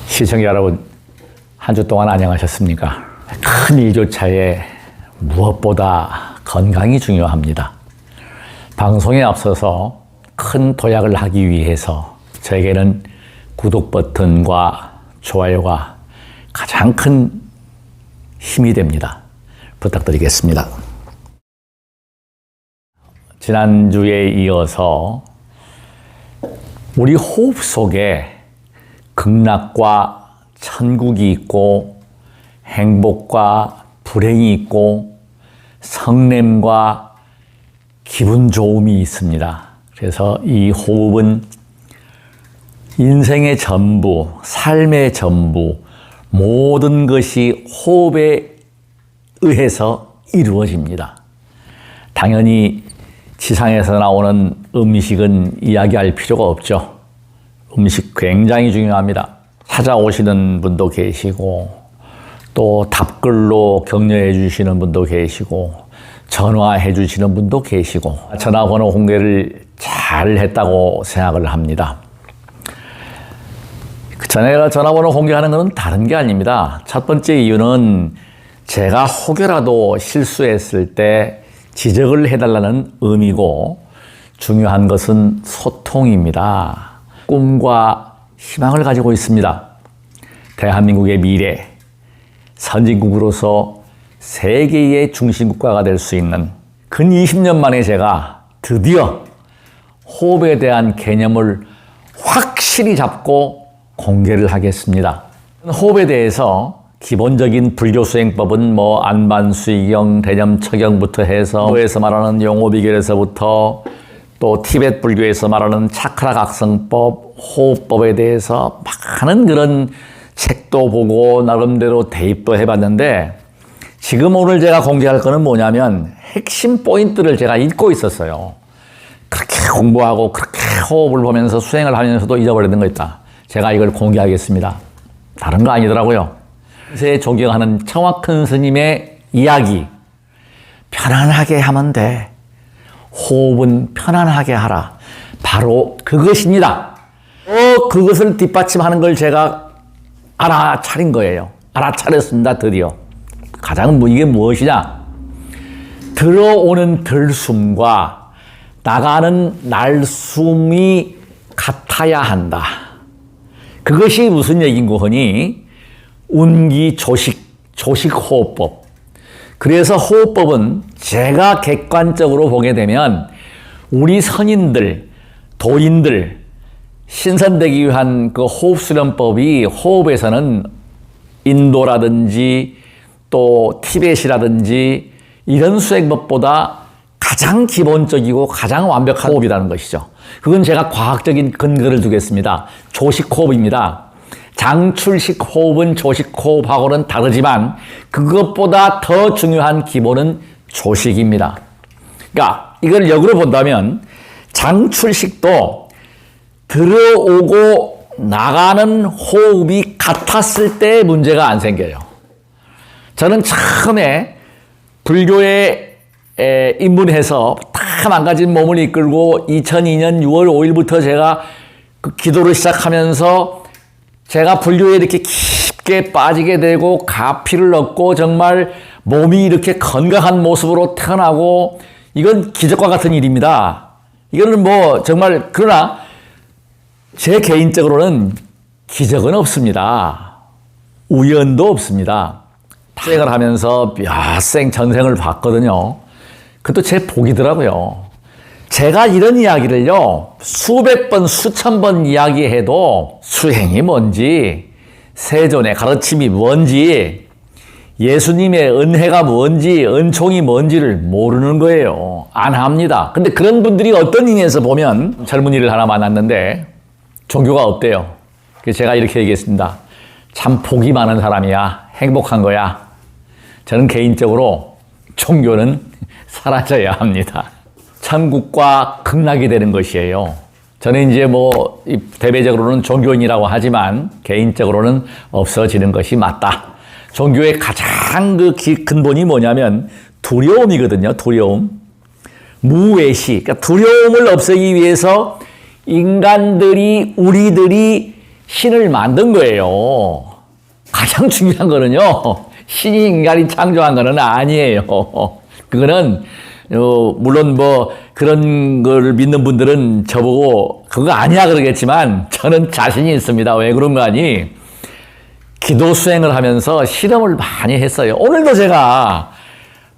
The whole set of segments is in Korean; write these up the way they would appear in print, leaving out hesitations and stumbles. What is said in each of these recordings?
시청자 여러분, 한 주 동안 안녕하셨습니까? 큰 일조차에 무엇보다 건강이 중요합니다. 방송에 앞서서 큰 도약을 하기 위해서 저에게는 구독 버튼과 좋아요가 가장 큰 힘이 됩니다. 부탁드리겠습니다. 지난주에 이어서 우리 호흡 속에 극락과 천국이 있고 행복과 불행이 있고 성냄과 기분 좋음이 있습니다. 그래서 이 호흡은 인생의 전부, 삶의 전부, 모든 것이 호흡에 의해서 이루어집니다. 당연히 지상에서 나오는 음식은 이야기할 필요가 없죠. 음식 굉장히 중요합니다. 찾아오시는 분도 계시고 또 답글로 격려해 주시는 분도 계시고 전화해 주시는 분도 계시고 전화번호 공개를 잘 했다고 생각을 합니다. 전에 전화번호 공개하는 것은 다른 게 아닙니다. 첫 번째 이유는 제가 혹여라도 실수했을 때 지적을 해달라는 의미고, 중요한 것은 소통입니다. 꿈과 희망을 가지고 있습니다. 대한민국의 미래, 선진국으로서 세계의 중심국가가 될 수 있는 근 20년 만에 제가 드디어 호흡에 대한 개념을 확실히 잡고 공개를 하겠습니다. 호흡에 대해서 기본적인 불교 수행법은 안반수이경, 대념처경부터 해서 에서 말하는 용호비결에서부터 또 티베트 불교에서 말하는 차크라 각성법, 호흡법에 대해서 많은 그런 책도 보고 나름대로 대입도 해봤는데, 지금 오늘 제가 공개할 거는 뭐냐면 핵심 포인트를 제가 잊고 있었어요. 그렇게 공부하고 그렇게 호흡을 보면서 수행을 하면서도 잊어버리는 거 있다. 제가 이걸 공개하겠습니다. 다른 거 아니더라고요. 새 존경하는 청화큰 스님의 이야기, 편안하게 하면 돼. 호흡은 편안하게 하라. 바로 그것입니다. 그것을 뒷받침하는 걸 제가 알아차린 거예요. 알아차렸습니다, 드디어. 가장 이게 무엇이냐? 들어오는 들숨과 나가는 날숨이 같아야 한다. 그것이 무슨 얘기인고 하니 운기 조식호흡법. 그래서 호흡법은 제가 객관적으로 보게 되면 우리 선인들, 도인들, 신선되기 위한 그 호흡수련법이 호흡에서는 인도라든지 또 티벳이라든지 이런 수행법보다 가장 기본적이고 가장 완벽한 호흡이라는 것이죠. 그건 제가 과학적인 근거를 두겠습니다. 조식호흡입니다. 장출식 호흡은 조식 호흡하고는 다르지만 그것보다 더 중요한 기본은 조식입니다. 그러니까 이걸 역으로 본다면 장출식도 들어오고 나가는 호흡이 같았을 때 문제가 안 생겨요. 저는 처음에 불교에 입문해서 다 망가진 몸을 이끌고 2002년 6월 5일부터 제가 그 기도를 시작하면서 제가 불교에 이렇게 깊게 빠지게 되고 가피를 얻고 정말 몸이 이렇게 건강한 모습으로 태어나고, 이건 기적과 같은 일입니다. 이거는 정말, 그러나 제 개인적으로는 기적은 없습니다. 우연도 없습니다. 수행을 하면서 몇 생 전생을 봤거든요. 그것도 제 복이더라고요. 제가 이런 이야기를요, 수백 번, 수천 번 이야기해도 수행이 뭔지, 세존의 가르침이 뭔지, 예수님의 은혜가 뭔지, 은총이 뭔지를 모르는 거예요. 안 합니다. 근데 그런 분들이 어떤 의미에서 보면, 젊은이를 하나 만났는데 종교가 없대요. 그래서 제가 이렇게 얘기했습니다. 참 복이 많은 사람이야. 행복한 거야. 저는 개인적으로 종교는 사라져야 합니다. 천국과 극락이 되는 것이에요. 저는 이제 대외적으로는 종교인이라고 하지만 개인적으로는 없어지는 것이 맞다. 종교의 가장 근본이 뭐냐면 두려움이거든요. 두려움. 무외시. 그러니까 두려움을 없애기 위해서 우리들이 신을 만든 거예요. 가장 중요한 거는요, 신이 인간이 창조한 거는 아니에요. 그거는 물론 뭐 그런 걸 믿는 분들은 저보고 그거 아니야 그러겠지만 저는 자신이 있습니다. 왜 그런 거 아니? 기도 수행을 하면서 실험을 많이 했어요. 오늘도 제가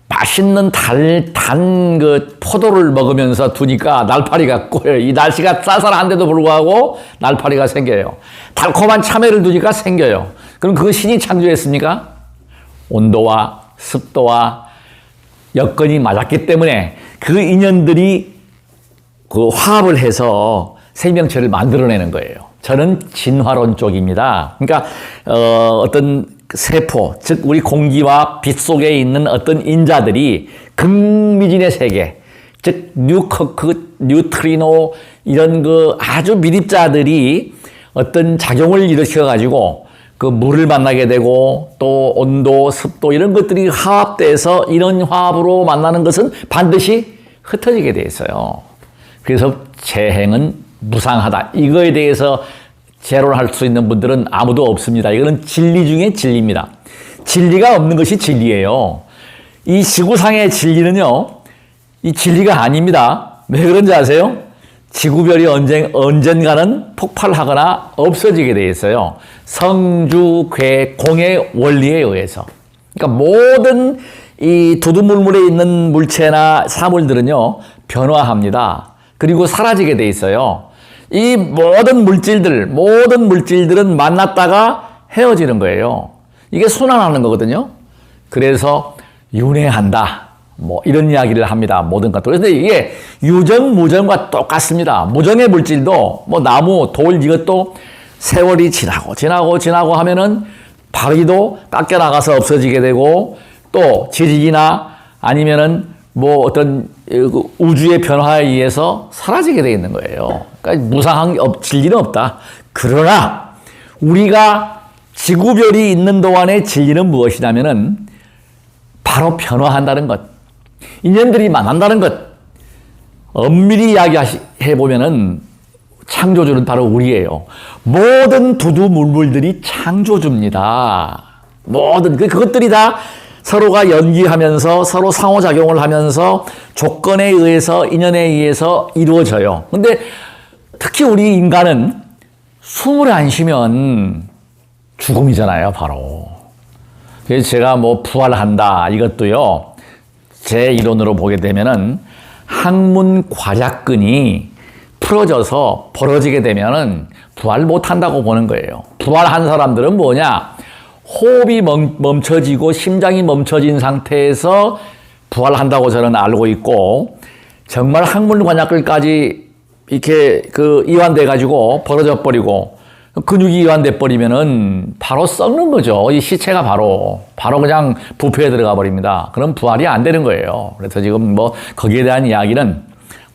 맛있는 단 그 포도를 먹으면서 두니까 날파리가 꼬여요. 이 날씨가 쌀쌀한데도 불구하고 날파리가 생겨요. 달콤한 참외를 두니까 생겨요. 그럼 그거 신이 창조했습니까? 온도와 습도와 여건이 맞았기 때문에 그 인연들이 그 화합을 해서 생명체를 만들어내는 거예요. 저는 진화론 쪽입니다. 그러니까 어떤 세포, 즉 우리 공기와 빛 속에 있는 어떤 인자들이 극미진의 세계, 즉 뉴커크, 뉴트리노 이런 그 아주 미립자들이 어떤 작용을 일으켜 가지고 그 물을 만나게 되고 또 온도, 습도 이런 것들이 화합돼서 이런 화합으로 만나는 것은 반드시 흩어지게 돼 있어요. 그래서 재행은 무상하다. 이거에 대해서 제로를 할 수 있는 분들은 아무도 없습니다. 이거는 진리 중에 진리입니다. 진리가 없는 것이 진리예요. 이 지구상의 진리는요, 이 진리가 아닙니다. 왜 그런지 아세요? 지구별이 언젠가는 폭발하거나 없어지게 돼 있어요. 성주, 괴, 공의 원리에 의해서. 그러니까 모든 이 두두물물에 있는 물체나 사물들은요, 변화합니다. 그리고 사라지게 돼 있어요. 이 모든 물질들은 만났다가 헤어지는 거예요. 이게 순환하는 거거든요. 그래서 윤회한다. 뭐 이런 이야기를 합니다. 모든 것들. 그런데 이게 유정, 무정과 똑같습니다. 무정의 물질도 뭐 나무, 돌 이것도 세월이 지나고 하면은 바위도 깎여 나가서 없어지게 되고 또 지식이나 아니면은 뭐 어떤 우주의 변화에 의해서 사라지게 되어 있는 거예요. 그러니까 무상한 진리는 없다. 그러나 우리가 지구별이 있는 동안의 진리는 무엇이냐면은 바로 변화한다는 것. 인연들이 만난다는 것. 엄밀히 이야기해 보면은 창조주는 바로 우리예요. 모든 두두물물들이 창조주입니다. 모든 그것들이 다 서로가 연기하면서 서로 상호작용을 하면서 조건에 의해서 인연에 의해서 이루어져요. 근데 특히 우리 인간은 숨을 안 쉬면 죽음이잖아요, 바로. 그래서 제가 뭐 부활한다 이것도요. 제 이론으로 보게 되면은 항문 괄약근이 풀어져서 벌어지게 되면은 부활 못 한다고 보는 거예요. 부활한 사람들은 뭐냐? 호흡이 멈춰지고 심장이 멈춰진 상태에서 부활한다고 저는 알고 있고, 정말 항문 관약근까지 이렇게 이완돼 가지고 벌어져 버리고 근육이 이완돼 버리면은 바로 썩는 거죠. 이 시체가 바로 그냥 부패에 들어가 버립니다. 그럼 부활이 안 되는 거예요. 그래서 지금 뭐 거기에 대한 이야기는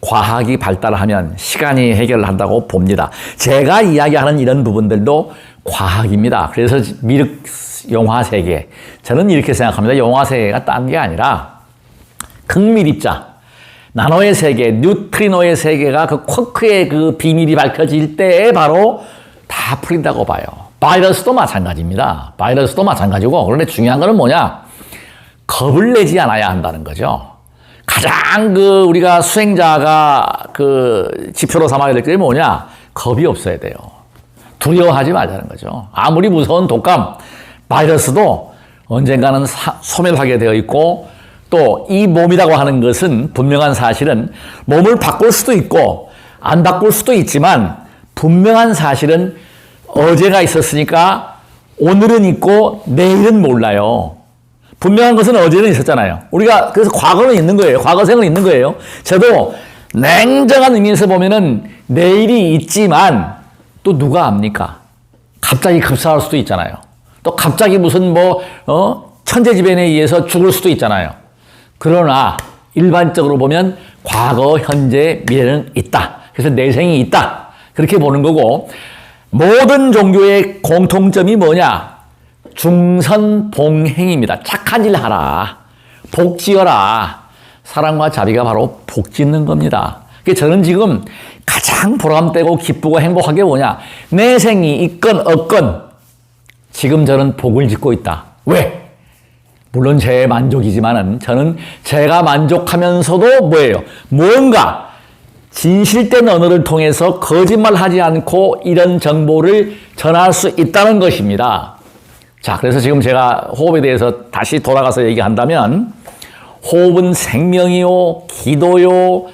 과학이 발달하면 시간이 해결을 한다고 봅니다. 제가 이야기하는 이런 부분들도 과학입니다. 그래서 미륵 용화 세계, 저는 이렇게 생각합니다. 용화 세계가 딴 게 아니라 극미립자, 나노의 세계, 뉴트리노의 세계가 그 쿼크의 그 비밀이 밝혀질 때에 바로 다 풀린다고 봐요. 바이러스도 마찬가지입니다. 바이러스도 마찬가지고, 그런데 중요한 거는 뭐냐? 겁을 내지 않아야 한다는 거죠. 가장 우리가 수행자가 지표로 삼아야 될 게 뭐냐? 겁이 없어야 돼요. 두려워하지 말자는 거죠. 아무리 무서운 독감, 바이러스도 언젠가는 소멸하게 되어 있고, 또 이 몸이라고 하는 것은 분명한 사실은 몸을 바꿀 수도 있고 안 바꿀 수도 있지만, 분명한 사실은 어제가 있었으니까 오늘은 있고 내일은 몰라요. 분명한 것은 어제는 있었잖아요. 우리가 그래서 과거는 있는 거예요. 과거생은 있는 거예요. 저도 냉정한 의미에서 보면은 내일이 있지만 또 누가 압니까? 갑자기 급사할 수도 있잖아요. 또 갑자기 무슨 천재지변에 의해서 죽을 수도 있잖아요. 그러나 일반적으로 보면 과거, 현재, 미래는 있다. 그래서 내생이 있다. 그렇게 보는 거고, 모든 종교의 공통점이 뭐냐? 중선봉행입니다. 착한 일 하라. 복 지어라. 사랑과 자비가 바로 복 짓는 겁니다. 그러니까 저는 지금 가장 보람되고 기쁘고 행복한 게 뭐냐? 내 생이 있건 없건 지금 저는 복을 짓고 있다. 왜? 물론 제 만족이지만은 저는 제가 만족하면서도 뭐예요? 뭔가 진실된 언어를 통해서 거짓말하지 않고 이런 정보를 전할 수 있다는 것입니다. 자, 그래서 지금 제가 호흡에 대해서 다시 돌아가서 얘기한다면 호흡은 생명이요, 기도요,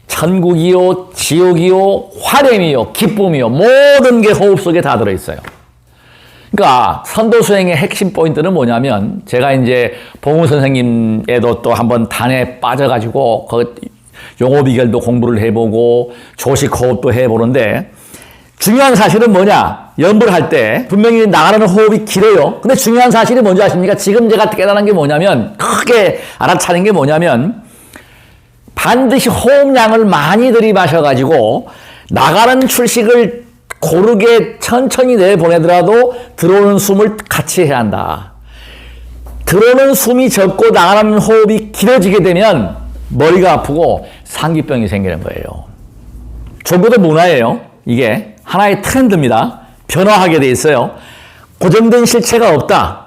천국이요, 지옥이요, 화렘이요, 기쁨이요, 모든 게 호흡 속에 다 들어있어요. 그러니까 선도 수행의 핵심 포인트는 뭐냐면 제가 이제 봉우 선생님에도 또 한번 단에 빠져가지고 그 용어 비결도 공부를 해보고 조식 호흡도 해보는데 중요한 사실은 뭐냐? 연불 할 때 분명히 나가는 호흡이 길어요. 근데 중요한 사실이 뭔지 아십니까? 지금 제가 깨달은 게 뭐냐면 크게 알아차린 게 뭐냐면 반드시 호흡량을 많이 들이마셔가지고 나가는 출식을 고르게 천천히 내보내더라도 들어오는 숨을 같이 해야 한다. 들어오는 숨이 적고 나가는 호흡이 길어지게 되면 머리가 아프고 상기병이 생기는 거예요. 종교도 문화예요. 이게 하나의 트렌드입니다. 변화하게 돼 있어요. 고정된 실체가 없다.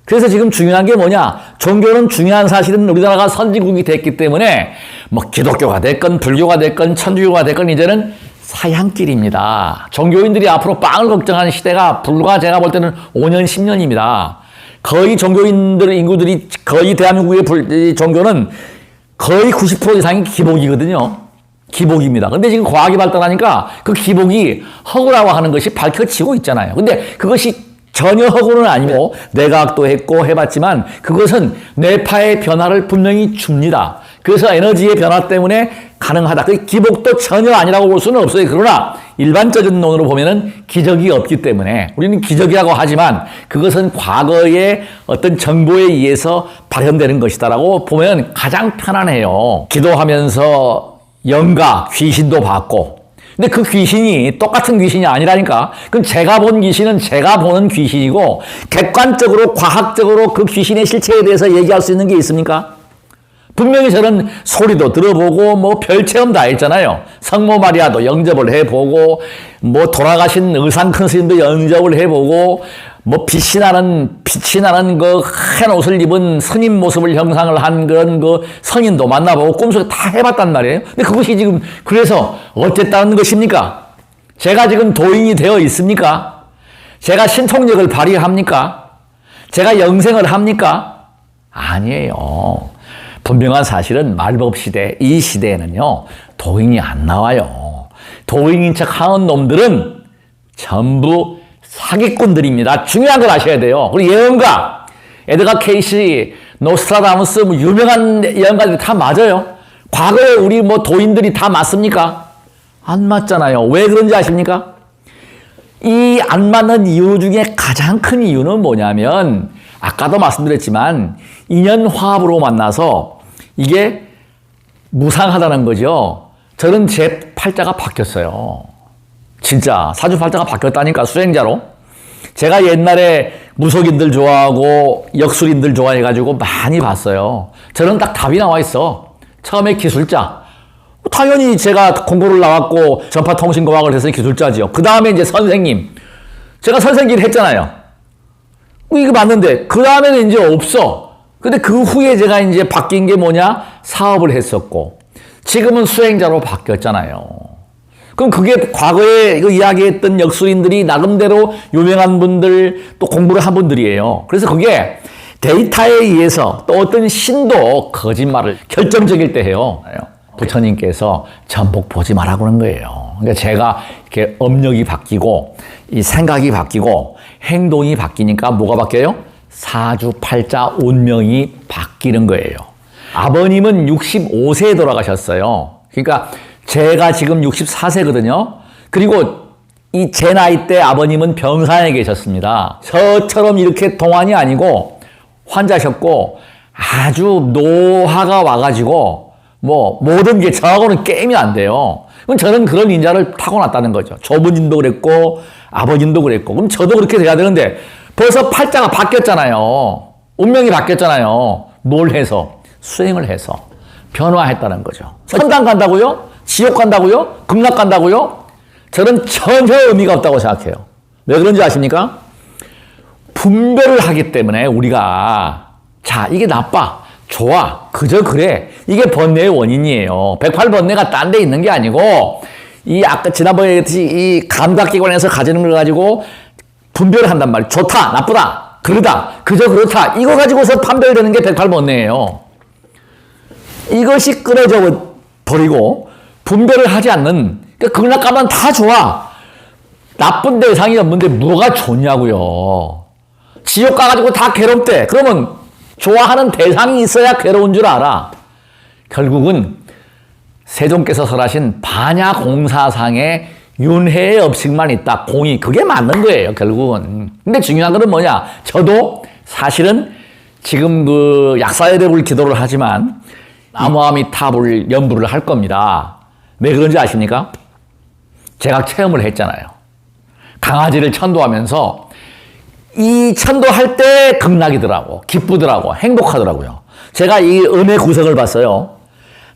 그래서 지금 중요한 게 뭐냐? 종교는 중요한 사실은 우리나라가 선진국이 됐기 때문에 뭐 기독교가 됐건 불교가 됐건 천주교가 됐건 이제는 사양길입니다. 종교인들이 앞으로 빵을 걱정하는 시대가 불과 제가 볼 때는 5년, 10년입니다. 거의 종교인들 인구들이 거의 대한민국의 종교는 거의 90% 이상이 기복이거든요. 기복입니다. 근데 지금 과학이 발달하니까 그 기복이 허구라고 하는 것이 밝혀지고 있잖아요. 근데 그것이 전혀 허구는 아니고 내과학도 했고 해봤지만 그것은 뇌파의 변화를 분명히 줍니다. 그래서 에너지의 변화 때문에 가능하다. 그 기복도 전혀 아니라고 볼 수는 없어요. 그러나 일반적인 논으로 보면은 기적이 없기 때문에 우리는 기적이라고 하지만 그것은 과거의 어떤 정보에 의해서 발현되는 것이다라고 보면 가장 편안해요. 기도하면서 영가, 귀신도 봤고 근데 그 귀신이 똑같은 귀신이 아니라니까. 그럼 제가 본 귀신은 제가 보는 귀신이고 객관적으로 과학적으로 그 귀신의 실체에 대해서 얘기할 수 있는 게 있습니까? 분명히 저는 소리도 들어보고 뭐 별 체험 다 했잖아요. 성모 마리아도 영접을 해보고 뭐 돌아가신 의상 큰 스님도 영접을 해보고 뭐 빛이 나는 그 하얀 옷을 입은 스님 모습을 형상을 한 그런 그 성인도 만나보고 꿈속에 다 해봤단 말이에요. 근데 그것이 지금 그래서 어쨌다는 것입니까? 제가 지금 도인이 되어 있습니까? 제가 신통력을 발휘합니까? 제가 영생을 합니까? 아니에요. 분명한 사실은 말법 시대, 이 시대에는요, 도인이 안 나와요. 도인인 척 하는 놈들은 전부 사기꾼들입니다. 중요한 걸 아셔야 돼요. 그리고 예언가, 에드가 케이시, 노스트라다무스, 뭐 유명한 예언가들이 다 맞아요. 과거에 우리 뭐 도인들이 다 맞습니까? 안 맞잖아요. 왜 그런지 아십니까? 이 안 맞는 이유 중에 가장 큰 이유는 뭐냐면, 아까도 말씀드렸지만, 인연화합으로 만나서 이게 무상하다는 거죠. 저는 제 팔자가 바뀌었어요. 진짜 사주팔자가 바뀌었다니까 수행자로. 제가 옛날에 무속인들 좋아하고 역술인들 좋아해가지고 많이 봤어요. 저는 딱 답이 나와 있어. 처음에 기술자. 당연히 제가 공부를 나왔고 전파통신공학을 해서 기술자지요. 그 다음에 이제 선생님. 제가 선생님을 했잖아요. 이거 맞는데 그 다음에는 이제 없어. 근데 그 후에 제가 이제 바뀐 게 뭐냐? 사업을 했었고 지금은 수행자로 바뀌었잖아요. 그럼 그게 과거에 그 이야기했던 역술인들이 나름대로 유명한 분들 또 공부를 한 분들이에요. 그래서 그게 데이터에 의해서 또 어떤 신도 거짓말을 결정적일 때 해요. 부처님께서 전복 보지 말라고 하는 거예요. 그러니까 제가 이렇게 업력이 바뀌고 이 생각이 바뀌고 행동이 바뀌니까 뭐가 바뀌어요? 사주팔자 운명이 바뀌는 거예요. 아버님은 65세에 돌아가셨어요. 그러니까 제가 지금 64세거든요. 그리고 이 제 나이 때 아버님은 병산에 계셨습니다. 저처럼 이렇게 동안이 아니고 환자셨고 아주 노화가 와가지고 뭐 모든 게 저하고는 게임이 안 돼요. 그럼 저는 그런 인자를 타고났다는 거죠. 조부님도 그랬고 아버님도 그랬고 그럼 저도 그렇게 돼야 되는데 벌써 팔자가 바뀌었잖아요. 운명이 바뀌었잖아요. 뭘 해서? 수행을 해서 변화했다는 거죠. 천당 간다고요? 지옥 간다고요? 극락 간다고요? 저는 전혀 의미가 없다고 생각해요. 왜 그런지 아십니까? 분별을 하기 때문에 우리가 자, 이게 나빠, 좋아, 그저 그래. 이게 번뇌의 원인이에요. 108번뇌가 딴 데 있는 게 아니고 이 아까 지난번에 얘기했듯이 이 감각기관에서 가지는 걸 가지고 분별을 한단 말이에요. 좋다, 나쁘다, 그러다, 그저 그렇다. 이거 가지고서 판별되는 게 108번뇌예요. 이것이 끊어져 버리고 분별을 하지 않는, 그러니까 극락 가면 다 좋아. 나쁜 대상이 없는데 뭐가 좋냐고요. 지옥 가가지고 다 괴롭대. 그러면 좋아하는 대상이 있어야 괴로운 줄 알아. 결국은 세종께서 설하신 반야공사상에 윤회의 업식만 있다. 공이. 그게 맞는 거예요, 결국은. 근데 중요한 건 뭐냐? 저도 사실은 지금 그 약사여대불 기도를 하지만 나무아미타불 연부를 할 겁니다. 왜 그런지 아십니까? 제가 체험을 했잖아요. 강아지를 천도하면서 이 천도할 때 극락이더라고. 기쁘더라고. 행복하더라고요. 제가 이 음의 구성을 봤어요.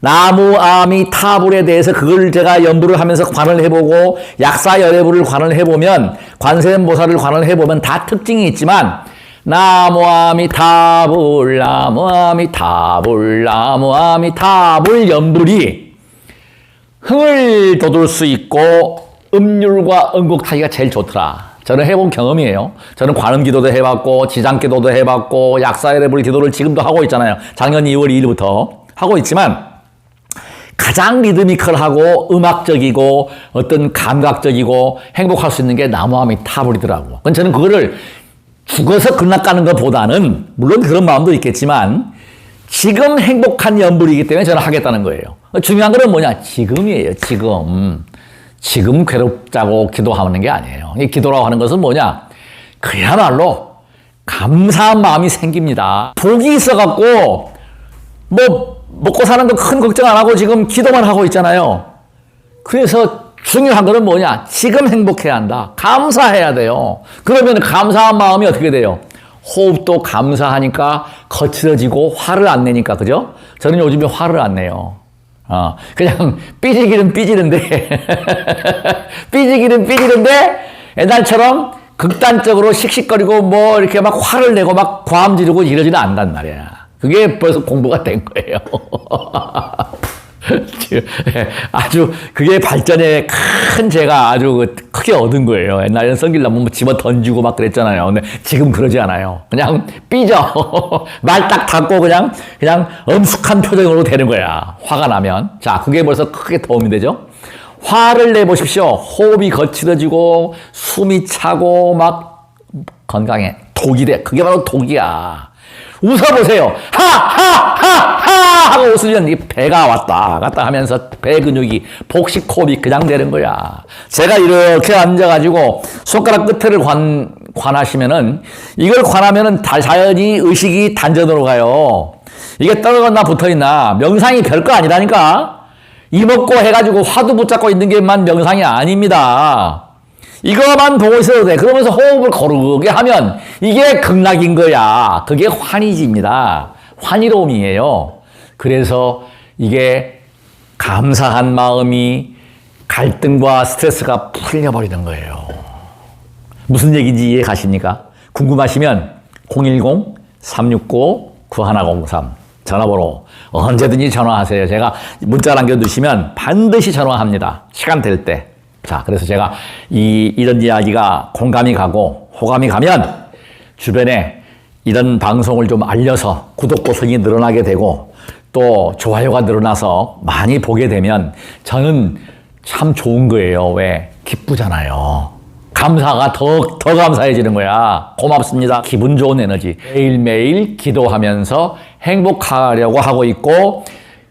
나무아미타불에 대해서 그걸 제가 연부를 하면서 관을 해보고 약사여대불을 관을 해보면 관세음보살을 관을 해보면 다 특징이 있지만 나무아미타불 나무아미타불 나무아미타불 연불이 흥을 돋울 수 있고 음률과 음곡타기가 제일 좋더라. 저는 해본 경험이에요. 저는 관음기도도 해봤고 지장기도도 해봤고 약사여대불 기도를 지금도 하고 있잖아요. 작년 2월 2일부터 하고 있지만 가장 리드미컬하고 음악적이고 어떤 감각적이고 행복할 수 있는 게 나무아미타불이더라고. 저는 그거를 죽어서 극락 가는 것보다는 물론 그런 마음도 있겠지만 지금 행복한 연불이기 때문에 저는 하겠다는 거예요. 중요한 건 뭐냐? 지금이에요. 지금. 지금 괴롭자고 기도하는 게 아니에요. 이 기도라고 하는 것은 뭐냐? 그야말로 감사한 마음이 생깁니다. 복이 있어갖고 뭐 먹고 사는 거 큰 걱정 안 하고 지금 기도만 하고 있잖아요. 그래서 중요한 거는 뭐냐? 지금 행복해야 한다. 감사해야 돼요. 그러면 감사한 마음이 어떻게 돼요? 호흡도 감사하니까 거칠어지고 화를 안 내니까, 그죠? 저는 요즘에 화를 안 내요. 그냥 삐지기는 삐지는데 삐지기는 삐지는데 옛날처럼 극단적으로 씩씩거리고 뭐 이렇게 막 화를 내고 막 과음 지르고 이러지는 않단 말이야. 그게 벌써 공부가 된 거예요. 아주 그게 발전의 큰 제가 아주 크게 얻은 거예요. 옛날에는 성질나면 뭐 집어 던지고 막 그랬잖아요. 근데 지금 그러지 않아요. 그냥 삐져. 말 딱 닫고 그냥 엄숙한 표정으로 되는 거야. 화가 나면. 자, 그게 벌써 크게 도움이 되죠. 화를 내보십시오. 호흡이 거칠어지고 숨이 차고 막 건강에 독이 돼. 그게 바로 독이야. 웃어보세요. 하하하하 하고 웃으면 이 배가 왔다 갔다 하면서 배 근육이 복식 호흡이 그냥 되는 거야. 제가 이렇게 앉아가지고 손가락 끝을 관하시면은 이걸 관하면은 자연히 의식이 단전으로 가요. 이게 떨어졌나 붙어있나 명상이 별거 아니라니까. 이먹고 해가지고 화두 붙잡고 있는 게만 명상이 아닙니다. 이거만 보고 있어도 돼. 그러면서 호흡을 거르게 하면 이게 극락인 거야. 그게 환희지입니다. 환희로움이에요. 그래서 이게 감사한 마음이 갈등과 스트레스가 풀려버리는 거예요. 무슨 얘기인지 이해 가십니까? 궁금하시면 010-369-9103 전화번호 언제든지 전화하세요. 제가 문자 남겨두시면 반드시 전화합니다. 시간 될 때. 자, 그래서 제가 이런 이야기가 공감이 가고 호감이 가면 주변에 이런 방송을 좀 알려서 구독 고수익이 늘어나게 되고 또 좋아요가 늘어나서 많이 보게 되면 저는 참 좋은 거예요. 왜? 기쁘잖아요. 감사가 더 감사해지는 거야. 고맙습니다. 기분 좋은 에너지. 매일매일 기도하면서 행복하려고 하고 있고,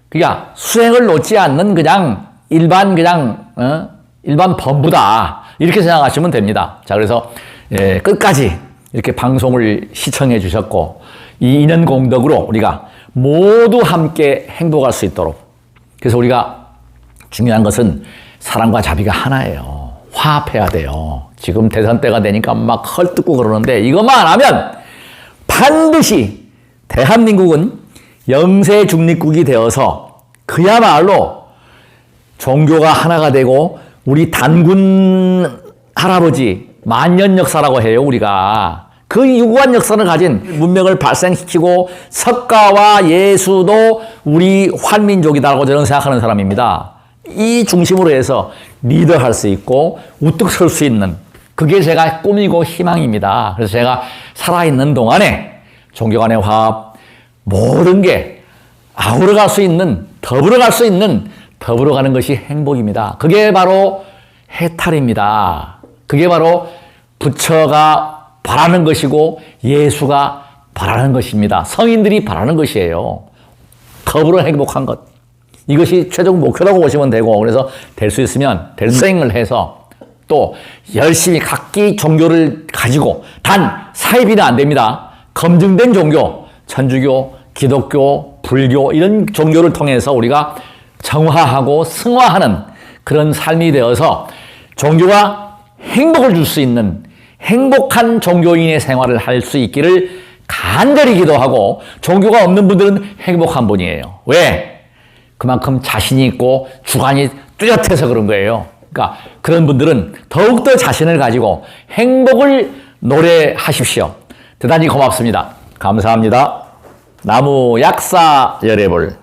그냥 수행을 놓지 않는 그냥 일반 범부다. 이렇게 생각하시면 됩니다. 자, 그래서 끝까지 이렇게 방송을 시청해 주셨고 이 인연 공덕으로 우리가 모두 함께 행복할 수 있도록, 그래서 우리가 중요한 것은 사랑과 자비가 하나예요. 화합해야 돼요. 지금 대선 때가 되니까 막 헐뜯고 그러는데 이것만 안 하면 반드시 대한민국은 영세 중립국이 되어서 그야말로 종교가 하나가 되고 우리 단군 할아버지 만년 역사라고 해요. 우리가 그 유구한 역사를 가진 문명을 발생시키고 석가와 예수도 우리 환민족이다라고 저는 생각하는 사람입니다. 이 중심으로 해서 리더할 수 있고 우뚝 설 수 있는 그게 제가 꿈이고 희망입니다. 그래서 제가 살아있는 동안에 종교 간의 화합 모든 게 아우러갈 수 있는 더불어갈 수 있는 더불어가는 것이 행복입니다. 그게 바로 해탈입니다. 그게 바로 부처가 바라는 것이고 예수가 바라는 것입니다. 성인들이 바라는 것이에요. 더불어 행복한 것. 이것이 최종 목표라고 보시면 되고 그래서 될 수 있으면 대생을 해서 또 열심히 각기 종교를 가지고 단 사입이는 안 됩니다. 검증된 종교, 천주교, 기독교, 불교 이런 종교를 통해서 우리가 정화하고 승화하는 그런 삶이 되어서 종교가 행복을 줄 수 있는 행복한 종교인의 생활을 할 수 있기를 간절히 기도하고 종교가 없는 분들은 행복한 분이에요. 왜? 그만큼 자신이 있고 주관이 뚜렷해서 그런 거예요. 그러니까 그런 분들은 더욱더 자신을 가지고 행복을 노래하십시오. 대단히 고맙습니다. 감사합니다. 나무 약사 열애볼